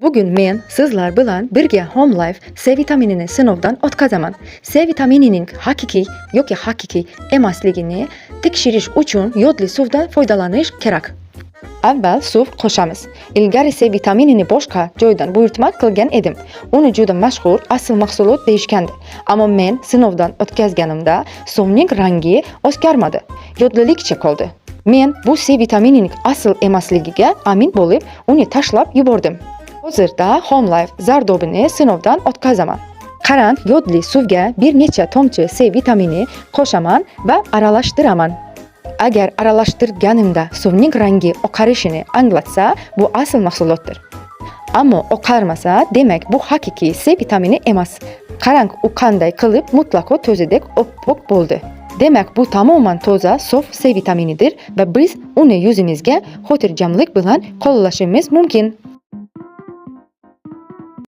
Bugun men sizlar bilan birga Home Life C vitaminini sinovdan o'tkazaman. C vitaminining haqiqiy emasligini tekshirish uchun yodli suvdan foydalanish kerak. Avval suv qo'shamiz. Ilgari C vitaminini boshqa joydan buyurtma qilgan edim. Uni juda mashhur asl mahsulot deyishgandi. Ammo men sinovdan o'tkazganimda suvning rangi o'zgarmadi. Yodlilikcha qoldi. Men bu C vitaminining asl emasligiga amin bo'lib, uni tashlab yubordim. Hozirda Home Life zardobini sinovdan o'tkazaman. Qarang, yodli suvga bir necha tomchi C vitamini qo'shaman va aralashtiraman. Agar aralashtirganimda suvning rangi oqarishini anglatsa, bu asl mahsulotdir. Ammo oqarmasa, demak bu haqiqiy C vitamini emas. Qarang, u qanday qilib mutlaqo to'zadek oppoq bo'ldi. Demak, bu tamoman toza, sof C vitaminidir va biz uni yuzimizga xotirjamlik bilan qo'llashimiz mumkin.